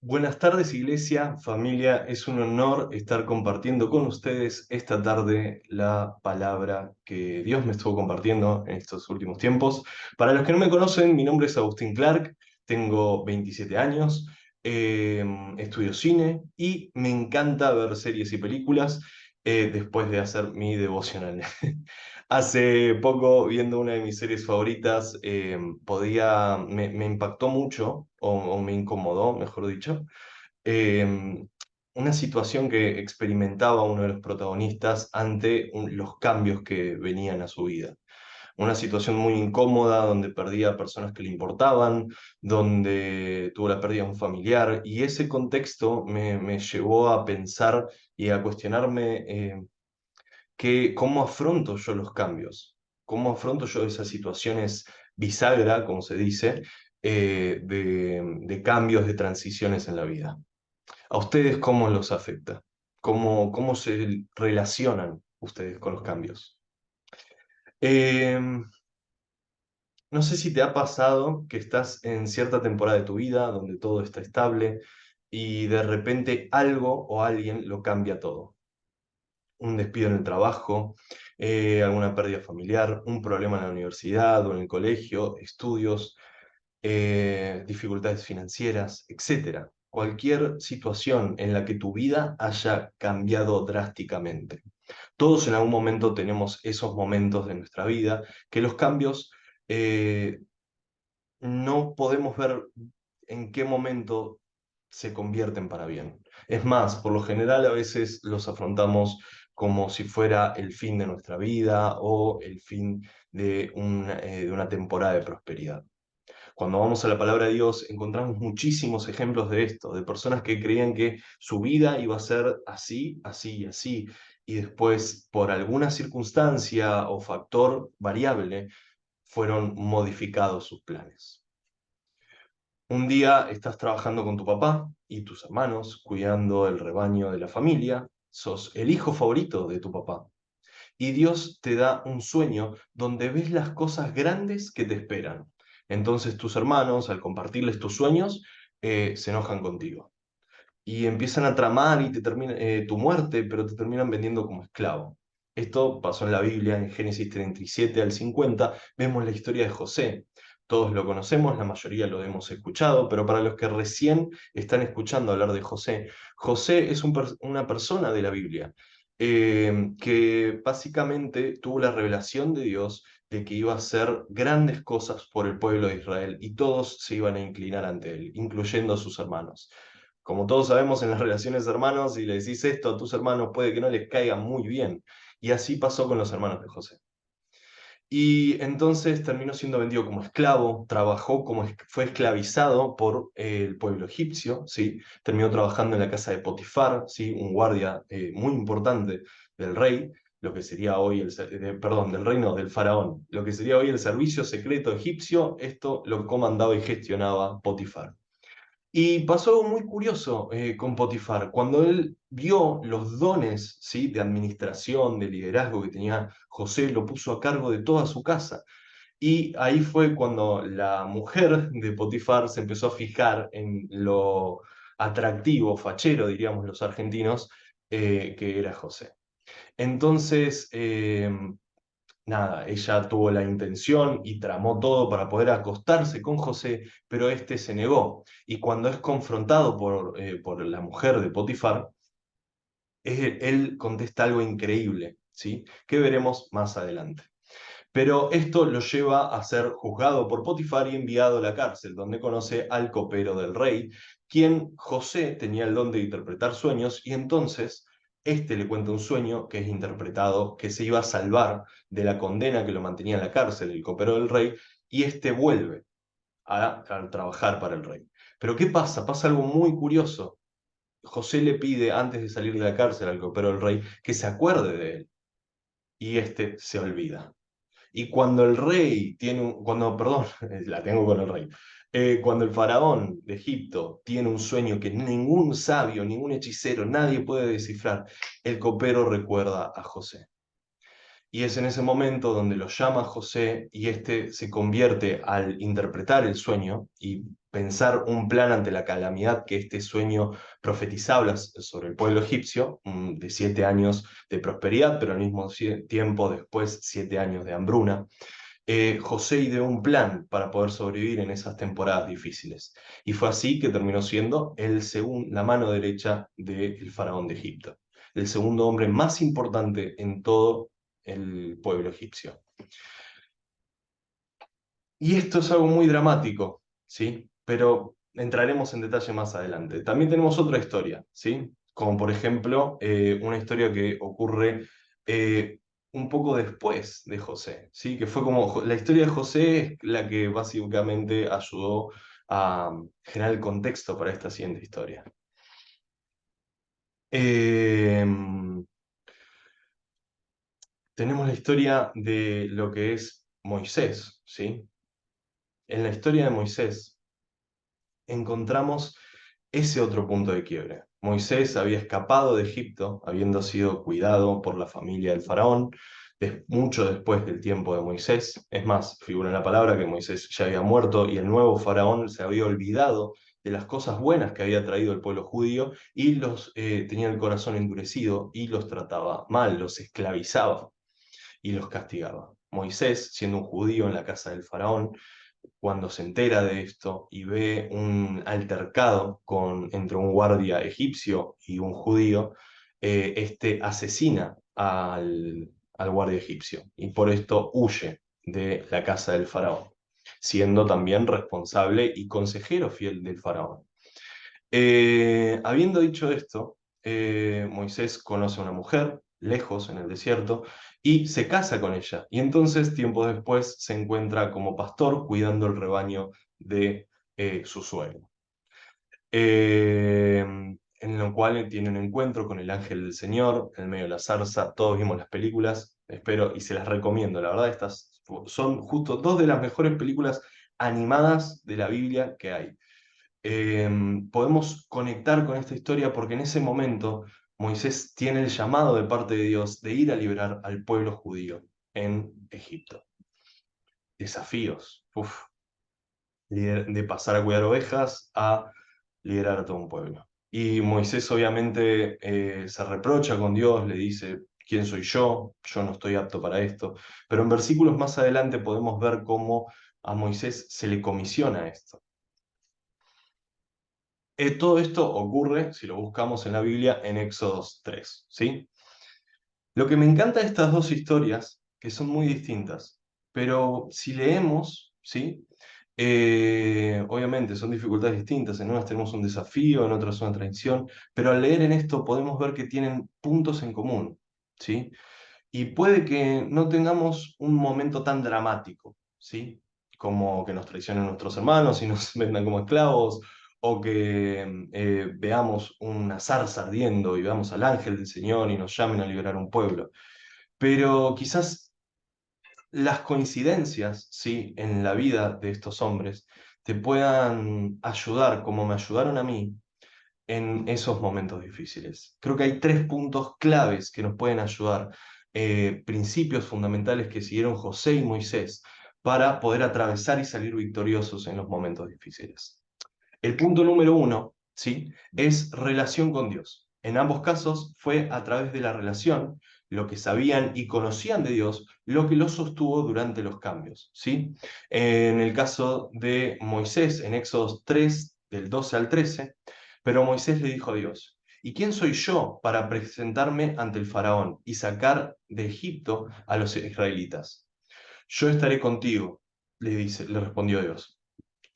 Buenas tardes, Iglesia, familia. Es un honor estar compartiendo con ustedes esta tarde la palabra que Dios me estuvo compartiendo en estos últimos tiempos. Para los que no me conocen, mi nombre es Agustín Clark, tengo 27 años, estudio cine y me encanta ver series y películas después de hacer mi devocional. Hace poco, viendo una de mis series favoritas, me impactó mucho, o me incomodó, mejor dicho, eh, una situación que experimentaba uno de los protagonistas ante los cambios que venían a su vida. Una situación muy incómoda donde perdía a personas que le importaban, donde tuvo la pérdida de un familiar, y ese contexto me llevó a pensar y a cuestionarme cómo afronto yo los cambios, cómo afronto yo esas situaciones bisagra, como se dice, de cambios, de transiciones en la vida. ¿A ustedes cómo los afecta? ¿Cómo se relacionan ustedes con los cambios? Eh, no sé si te ha pasado que estás en cierta temporada de tu vida donde todo está estable y de repente algo o alguien lo cambia todo. Un despido en el trabajo, alguna pérdida familiar, un problema en la universidad o en el colegio, estudios, dificultades financieras, etcétera. Cualquier situación en la que tu vida haya cambiado drásticamente. Todos en algún momento tenemos esos momentos de nuestra vida que los cambios eh, no podemos ver en qué momento se convierten para bien. Es más, por lo general a veces los afrontamos como si fuera el fin de nuestra vida o el fin de una temporada de prosperidad. Cuando vamos a la palabra de Dios, encontramos muchísimos ejemplos de esto, de personas que creían que su vida iba a ser así, así y así, y después, por alguna circunstancia o factor variable, fueron modificados sus planes. Un día estás trabajando con tu papá y tus hermanos, cuidando el rebaño de la familia, sos el hijo favorito de tu papá. Y Dios te da un sueño donde ves las cosas grandes que te esperan. Entonces tus hermanos, al compartirles tus sueños, se enojan contigo. Y empiezan a tramar y te terminan, tu muerte, pero te terminan vendiendo como esclavo. Esto pasó en la Biblia, en Génesis 37 al 50. Vemos la historia de José. Todos lo conocemos, la mayoría lo hemos escuchado, pero para los que recién están escuchando hablar de José, José es una persona de la Biblia que básicamente tuvo la revelación de Dios de que iba a hacer grandes cosas por el pueblo de Israel y todos se iban a inclinar ante él, incluyendo a sus hermanos. Como todos sabemos en las relaciones de hermanos, si le decís esto a tus hermanos puede que no les caiga muy bien. Y así pasó con los hermanos de José. Y entonces terminó siendo vendido como esclavo, trabajó como fue esclavizado por el pueblo egipcio, ¿sí? Terminó trabajando en la casa de Potifar, ¿sí? Un guardia muy importante del rey, lo que sería hoy perdón, del reino del faraón, lo que sería hoy el servicio secreto egipcio, esto lo comandaba y gestionaba Potifar. Y pasó algo muy curioso con Potifar. Cuando él vio los dones, ¿sí? De administración, de liderazgo que tenía José, lo puso a cargo de toda su casa. Y ahí fue cuando la mujer de Potifar se empezó a fijar en lo atractivo, fachero, diríamos los argentinos, que era José. Entonces, nada, ella tuvo la intención y tramó todo para poder acostarse con José, pero este se negó. Y cuando es confrontado por la mujer de Potifar, él contesta algo increíble, ¿sí? Que veremos más adelante. Pero esto lo lleva a ser juzgado por Potifar y enviado a la cárcel, donde conoce al copero del rey, quien José tenía el don de interpretar sueños, y entonces este le cuenta un sueño que es interpretado, que se iba a salvar de la condena que lo mantenía en la cárcel, el copero del rey, y este vuelve a trabajar para el rey. Pero ¿qué pasa? Pasa algo muy curioso. José le pide, antes de salir de la cárcel al copero del rey, que se acuerde de él, y este se olvida. Y cuando el rey tiene perdón, la tengo con el rey. Cuando el faraón de Egipto tiene un sueño que ningún sabio, ningún hechicero, nadie puede descifrar, el copero recuerda a José. Y es en ese momento donde lo llama José y este se convierte al interpretar el sueño y pensar un plan ante la calamidad que este sueño profetizaba sobre el pueblo egipcio, de 7 años de prosperidad, pero al mismo tiempo después 7 años de hambruna. José ideó un plan para poder sobrevivir en esas temporadas difíciles. Y fue así que terminó siendo la mano derecha del faraón de Egipto, el segundo hombre más importante en todo el pueblo egipcio. Y esto es algo muy dramático, ¿sí? Pero entraremos en detalle más adelante. También tenemos otra historia, ¿sí? Como por ejemplo, una historia que ocurre un poco después de José, ¿sí? Que fue como la historia de José es la que básicamente ayudó a generar el contexto para esta siguiente historia. Eh, Tenemos la historia de lo que es Moisés, ¿sí? En la historia de Moisés encontramos ese otro punto de quiebre. Moisés había escapado de Egipto, habiendo sido cuidado por la familia del faraón, mucho después del tiempo de Moisés. Es más, figura en la palabra que Moisés ya había muerto y el nuevo faraón se había olvidado de las cosas buenas que había traído el pueblo judío y tenía el corazón endurecido y los trataba mal, los esclavizaba y los castigaba. Moisés, siendo un judío en la casa del faraón, cuando se entera de esto y ve un altercado entre un guardia egipcio y un judío, este asesina al guardia egipcio y por esto huye de la casa del faraón, siendo también responsable y consejero fiel del faraón. Habiendo dicho esto, Moisés conoce a una mujer lejos en el desierto y se casa con ella. Y entonces, tiempo después, se encuentra como pastor cuidando el rebaño de su suegro. En lo cual tiene un encuentro con el ángel del Señor en medio de la zarza. Todos vimos las películas, espero, y se las recomiendo. La verdad, estas son justo dos de las mejores películas animadas de la Biblia que hay. Podemos conectar con esta historia porque en ese momento Moisés tiene el llamado de parte de Dios de ir a liberar al pueblo judío en Egipto. Desafíos, de pasar a cuidar ovejas a liderar a todo un pueblo. Y Moisés obviamente se reprocha con Dios, le dice, ¿quién soy yo? Yo no estoy apto para esto. Pero en versículos más adelante podemos ver cómo a Moisés se le comisiona esto. Todo esto ocurre, si lo buscamos en la Biblia, en Éxodos 3, ¿sí? Lo que me encanta de estas dos historias, que son muy distintas, pero si leemos, ¿sí? Obviamente son dificultades distintas, en unas tenemos un desafío, en otras una traición, pero al leer en esto podemos ver que tienen puntos en común, ¿sí? Y puede que no tengamos un momento tan dramático, ¿sí? Como que nos traicionen nuestros hermanos y nos vendan como esclavos, o que veamos una zarza ardiendo y veamos al ángel del Señor y nos llamen a liberar un pueblo. Pero quizás las coincidencias, ¿sí? En la vida de estos hombres te puedan ayudar, como me ayudaron a mí, en esos momentos difíciles. Creo que hay tres puntos claves que nos pueden ayudar, principios fundamentales que siguieron José y Moisés para poder atravesar y salir victoriosos en los momentos difíciles. El punto número uno, ¿sí? Es relación con Dios. En ambos casos fue a través de la relación, lo que sabían y conocían de Dios, lo que los sostuvo durante los cambios, ¿sí? En el caso de Moisés, en Éxodo 3, del 12 al 13, pero Moisés le dijo a Dios, ¿y quién soy yo para presentarme ante el faraón y sacar de Egipto a los israelitas? Yo estaré contigo, le respondió Dios,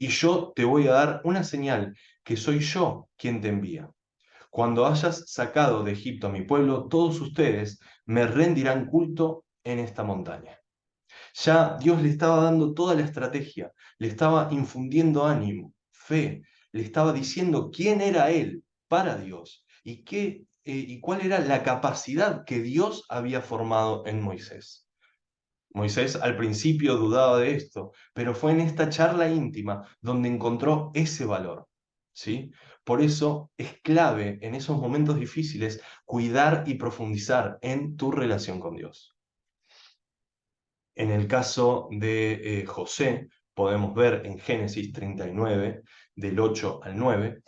y yo te voy a dar una señal que soy yo quien te envía. Cuando hayas sacado de Egipto a mi pueblo, todos ustedes me rendirán culto en esta montaña. Ya Dios le estaba dando toda la estrategia, le estaba infundiendo ánimo, fe, le estaba diciendo quién era él para Dios y cuál era la capacidad que Dios había formado en Moisés. Moisés al principio dudaba de esto, pero fue en esta charla íntima donde encontró ese valor, ¿sí? Por eso es clave en esos momentos difíciles cuidar y profundizar en tu relación con Dios. En el caso de José, podemos ver en Génesis 39, del 8 al 9,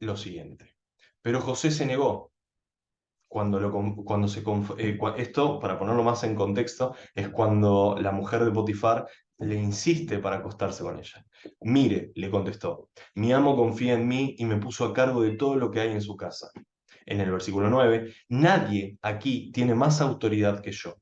lo siguiente. Pero José se negó. Esto, para ponerlo más en contexto, es cuando la mujer de Potifar le insiste para acostarse con ella. Mire, le contestó, mi amo confía en mí y me puso a cargo de todo lo que hay en su casa. En el versículo 9, nadie aquí tiene más autoridad que yo.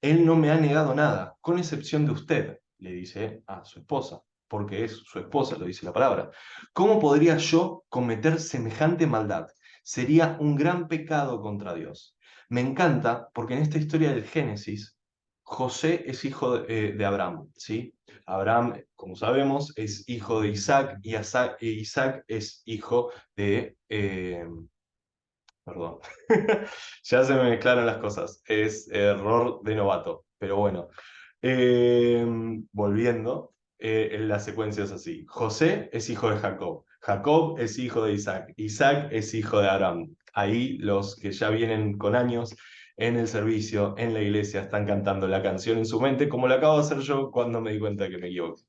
Él no me ha negado nada, con excepción de usted, le dice a su esposa, porque es su esposa, lo dice la palabra. ¿Cómo podría yo cometer semejante maldad? Sería un gran pecado contra Dios. Me encanta porque en esta historia del Génesis, José es hijo de Abraham, ¿sí? Abraham, como sabemos, es hijo de Isaac y Isaac es hijo de... perdón, ya se me mezclaron las cosas, es error de novato, pero bueno. Eh, Volviendo, en la secuencia es así. José es hijo de Jacob. Jacob es hijo de Isaac. Isaac es hijo de Abraham. Ahí los que ya vienen con años en el servicio, en la iglesia, están cantando la canción en su mente, como lo acabo de hacer yo cuando me di cuenta que me equivoqué.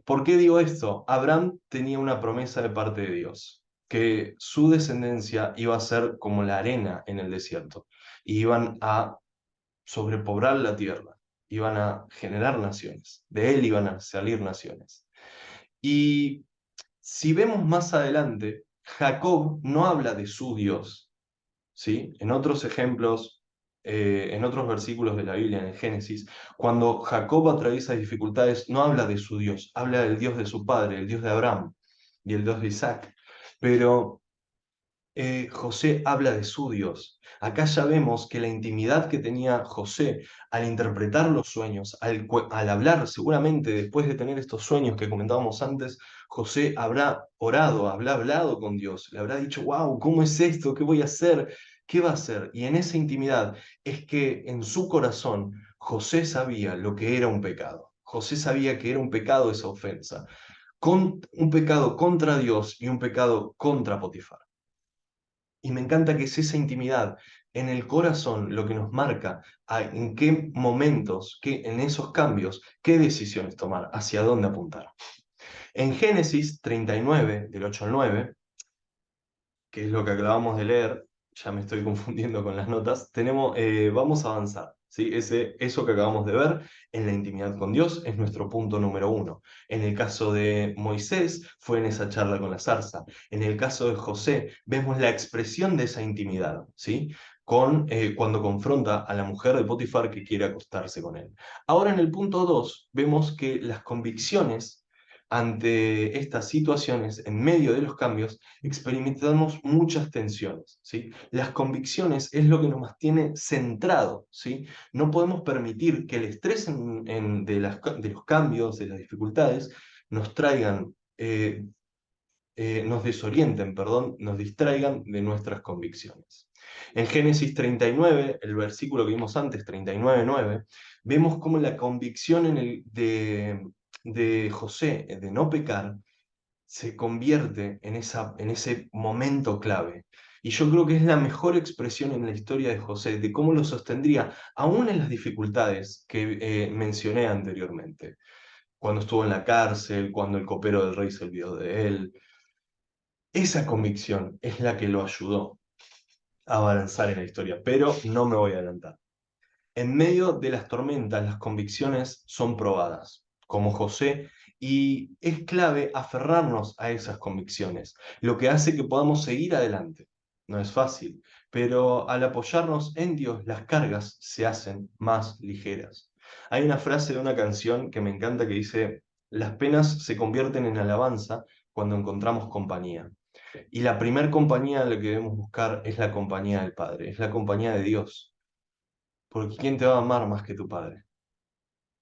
¿Por qué digo esto? Abraham tenía una promesa de parte de Dios, que su descendencia iba a ser como la arena en el desierto, y iban a sobrepoblar la tierra, iban a generar naciones, de él iban a salir naciones. Y si vemos más adelante, Jacob no habla de su Dios, ¿sí? En otros ejemplos, en otros versículos de la Biblia, en el Génesis, cuando Jacob atraviesa dificultades, no habla de su Dios, habla del Dios de su padre, el Dios de Abraham y el Dios de Isaac. Pero José habla de su Dios. Acá ya vemos que la intimidad que tenía José al interpretar los sueños, al hablar, seguramente después de tener estos sueños que comentábamos antes, José habrá orado, habrá hablado con Dios, le habrá dicho, wow, ¿cómo es esto? ¿Qué voy a hacer? ¿Qué va a hacer? Y en esa intimidad es que en su corazón José sabía lo que era un pecado. José sabía que era un pecado esa ofensa, un pecado contra Dios y un pecado contra Potifar. Y me encanta que es esa intimidad en el corazón lo que nos marca en qué momentos, en esos cambios, qué decisiones tomar, hacia dónde apuntar. En Génesis 39, del 8 al 9, que es lo que acabamos de leer, ya me estoy confundiendo con las notas, vamos a avanzar. ¿Sí? Eso que acabamos de ver en la intimidad con Dios es nuestro punto número uno. En el caso de Moisés fue en esa charla con la zarza. En el caso de José vemos la expresión de esa intimidad, ¿sí? Cuando confronta a la mujer de Potifar que quiere acostarse con él. Ahora en el punto 2 vemos que las convicciones ante estas situaciones, en medio de los cambios, experimentamos muchas tensiones, ¿sí? Las convicciones es lo que nos mantiene centrado, ¿sí? No podemos permitir que el estrés de los cambios, de las dificultades, nos traigan, nos desorienten, perdón, nos distraigan de nuestras convicciones. En Génesis 39, el versículo que vimos antes, 39:9, vemos cómo la convicción de José de no pecar se convierte en ese momento clave. Y yo creo que es la mejor expresión en la historia de José, de cómo lo sostendría, aún en las dificultades que mencioné anteriormente. Cuando estuvo en la cárcel, cuando el copero del rey se olvidó de él. Esa convicción es la que lo ayudó a avanzar en la historia, pero no me voy a adelantar. En medio de las tormentas, las convicciones son probadas, como José, y es clave aferrarnos a esas convicciones, lo que hace que podamos seguir adelante. No es fácil, pero al apoyarnos en Dios, las cargas se hacen más ligeras. Hay una frase de una canción que me encanta que dice, las penas se convierten en alabanza cuando encontramos compañía. Y la primer compañía a la que debemos buscar es la compañía del Padre, es la compañía de Dios. Porque ¿quién te va a amar más que tu padre?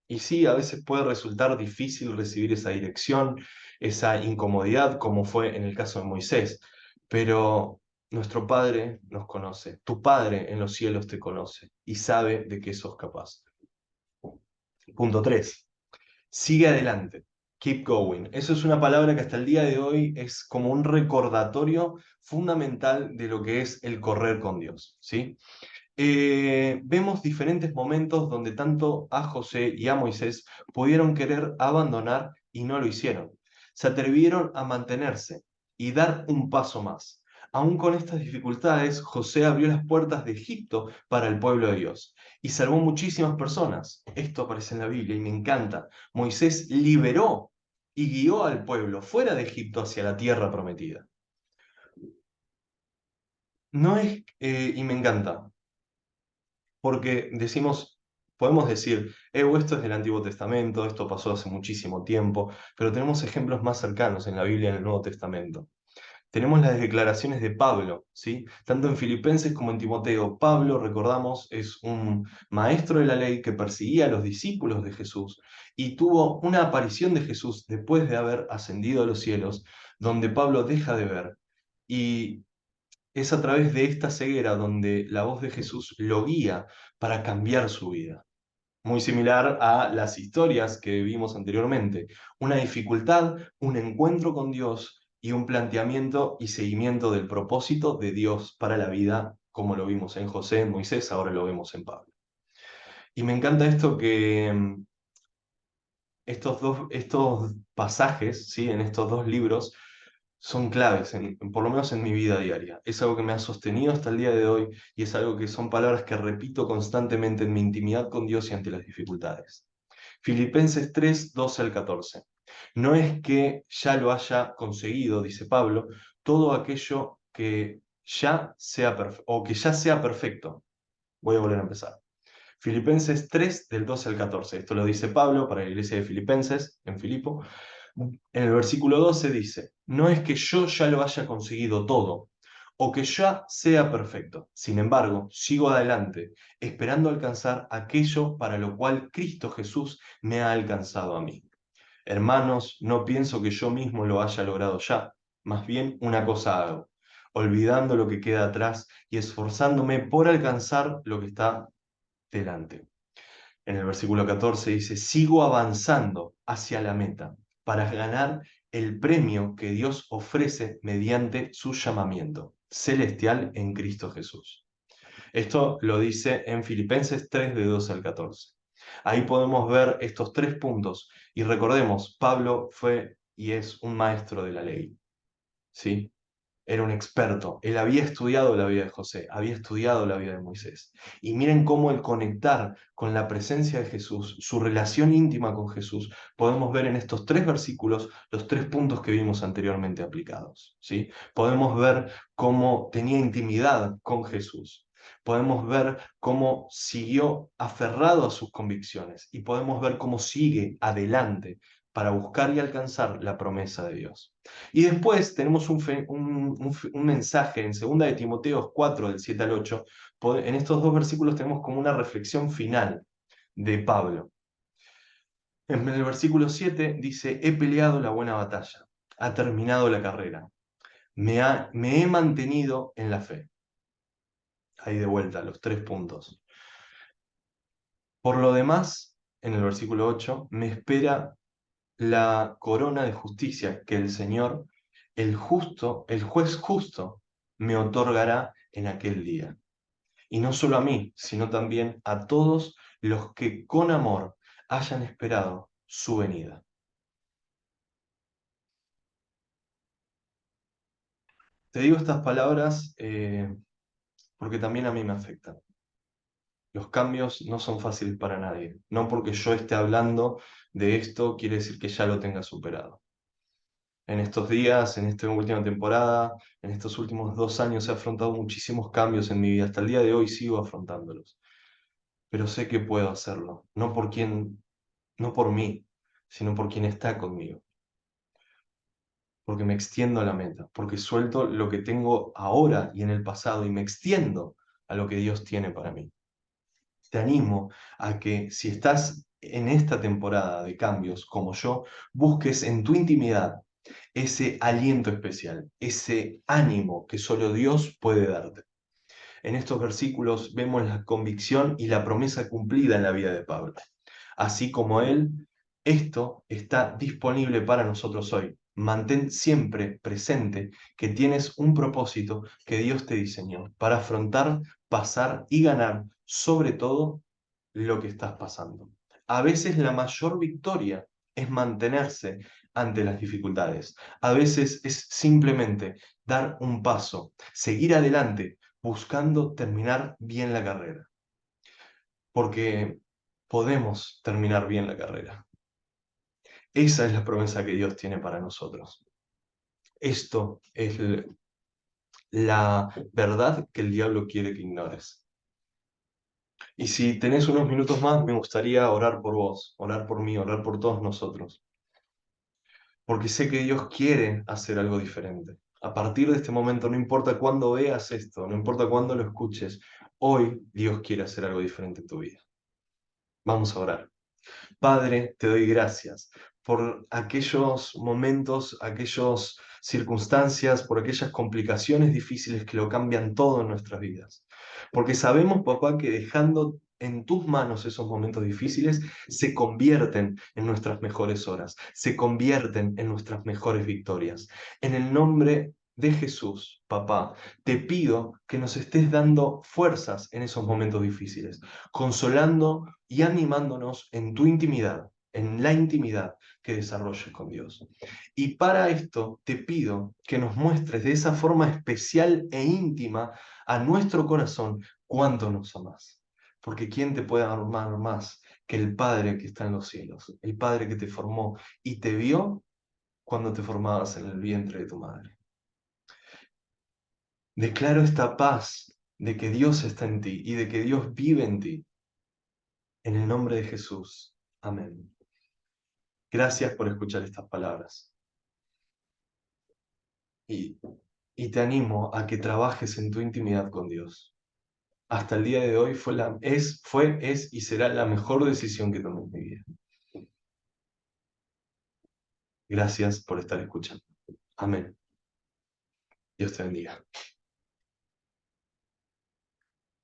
Y sí, a veces puede resultar difícil recibir esa dirección, esa incomodidad, como fue en el caso de Moisés, pero nuestro Padre nos conoce, tu Padre en los cielos te conoce y sabe de qué sos capaz. Punto 3. Sigue adelante. Keep going. Eso es una palabra que hasta el día de hoy es como un recordatorio fundamental de lo que es el correr con Dios, ¿sí? vemos diferentes momentos donde tanto a José y a Moisés pudieron querer abandonar y no lo hicieron. Se atrevieron a mantenerse y dar un paso más. Aún con estas dificultades, José abrió las puertas de Egipto para el pueblo de Dios y salvó muchísimas personas. Esto aparece en la Biblia y me encanta. Moisés liberó y guió al pueblo fuera de Egipto hacia la tierra prometida. No es, y me encanta, porque decimos, podemos decir, esto es del Antiguo Testamento, esto pasó hace muchísimo tiempo, pero tenemos ejemplos más cercanos en la Biblia y en el Nuevo Testamento. Tenemos las declaraciones de Pablo, ¿sí? Tanto en Filipenses como en Timoteo. Pablo, recordamos, es un maestro de la ley que perseguía a los discípulos de Jesús y tuvo una aparición de Jesús después de haber ascendido a los cielos, donde Pablo deja de ver. Y es a través de esta ceguera donde la voz de Jesús lo guía para cambiar su vida. Muy similar a las historias que vimos anteriormente. Una dificultad, un encuentro con Dios y un planteamiento y seguimiento del propósito de Dios para la vida, como lo vimos en José, en Moisés, ahora lo vemos en Pablo. Y me encanta esto que estos pasajes, ¿sí? En estos dos libros, son claves, por lo menos en mi vida diaria. Es algo que me ha sostenido hasta el día de hoy y es algo que son palabras que repito constantemente en mi intimidad con Dios y ante las dificultades. Filipenses 3, 12 al 14. No es que ya lo haya conseguido, dice Pablo, todo aquello que ya sea o que ya sea perfecto. Voy a volver a empezar. Filipenses 3, del 12 al 14. Esto lo dice Pablo para la iglesia de Filipenses, en Filipo. En el versículo 12 dice, no es que yo ya lo haya conseguido todo, o que ya sea perfecto. Sin embargo, sigo adelante, esperando alcanzar aquello para lo cual Cristo Jesús me ha alcanzado a mí. Hermanos, no pienso que yo mismo lo haya logrado ya, más bien una cosa hago, olvidando lo que queda atrás y esforzándome por alcanzar lo que está delante. En el versículo 14 dice, sigo avanzando hacia la meta para ganar el premio que Dios ofrece mediante su llamamiento celestial en Cristo Jesús. Esto lo dice en Filipenses 3, de 12 al 14. Ahí podemos ver estos tres puntos y recordemos, Pablo fue y es un maestro de la ley, ¿sí? Era un experto. Él había estudiado la vida de José, había estudiado la vida de Moisés. Y miren cómo el conectar con la presencia de Jesús, su relación íntima con Jesús, podemos ver en estos tres versículos los tres puntos que vimos anteriormente aplicados, ¿sí? Podemos ver cómo tenía intimidad con Jesús. Podemos ver cómo siguió aferrado a sus convicciones y podemos ver cómo sigue adelante para buscar y alcanzar la promesa de Dios. Y después tenemos un mensaje en 2 de Timoteo 4, del 7 al 8. En estos dos versículos tenemos como una reflexión final de Pablo. En el versículo 7 dice, he peleado la buena batalla, ha terminado la carrera, me he mantenido en la fe. Ahí de vuelta, los tres puntos. Por lo demás, en el versículo 8, me espera la corona de justicia que el Señor, el justo, el juez justo, me otorgará en aquel día. Y no solo a mí, sino también a todos los que con amor hayan esperado su venida. Te digo estas palabras porque también a mí me afectan. Los cambios no son fáciles para nadie. No porque yo esté hablando de esto quiere decir que ya lo tenga superado. En estos días, en esta última temporada, en estos últimos 2 años he afrontado muchísimos cambios en mi vida. Hasta el día de hoy sigo afrontándolos. Pero sé que puedo hacerlo. No por mí, sino por quien está conmigo. Porque me extiendo a la meta. Porque suelto lo que tengo ahora y en el pasado y me extiendo a lo que Dios tiene para mí. Te animo a que si estás en esta temporada de cambios como yo, busques en tu intimidad ese aliento especial, ese ánimo que solo Dios puede darte. En estos versículos vemos la convicción y la promesa cumplida en la vida de Pablo. Así como él, esto está disponible para nosotros hoy. Mantén siempre presente que tienes un propósito que Dios te diseñó para afrontar pasar y ganar sobre todo lo que estás pasando. A veces la mayor victoria es mantenerse ante las dificultades. A veces es simplemente dar un paso, seguir adelante, buscando terminar bien la carrera. Porque podemos terminar bien la carrera. Esa es la promesa que Dios tiene para nosotros. Esto es la verdad que el diablo quiere que ignores. Y si tenés unos minutos más, me gustaría orar por vos, orar por mí, orar por todos nosotros. Porque sé que Dios quiere hacer algo diferente. A partir de este momento, no importa cuándo veas esto, no importa cuándo lo escuches, hoy Dios quiere hacer algo diferente en tu vida. Vamos a orar. Padre, te doy gracias por aquellos momentos, aquellas circunstancias, por aquellas complicaciones difíciles que lo cambian todo en nuestras vidas. Porque sabemos, papá, que dejando en tus manos esos momentos difíciles se convierten en nuestras mejores horas, se convierten en nuestras mejores victorias. En el nombre de Jesús, papá, te pido que nos estés dando fuerzas en esos momentos difíciles, consolando y animándonos en tu intimidad, en la intimidad que desarrolles con Dios. Y para esto te pido que nos muestres de esa forma especial e íntima a nuestro corazón cuánto nos amas. Porque ¿quién te puede amar más que el Padre que está en los cielos? El Padre que te formó y te vio cuando te formabas en el vientre de tu madre. Declaro esta paz de que Dios está en ti y de que Dios vive en ti. En el nombre de Jesús. Amén. Gracias por escuchar estas palabras. Y, y te animo a que trabajes en tu intimidad con Dios. Hasta el día de hoy es y será la mejor decisión que tomé en mi vida. Gracias por estar escuchando. Amén. Dios te bendiga.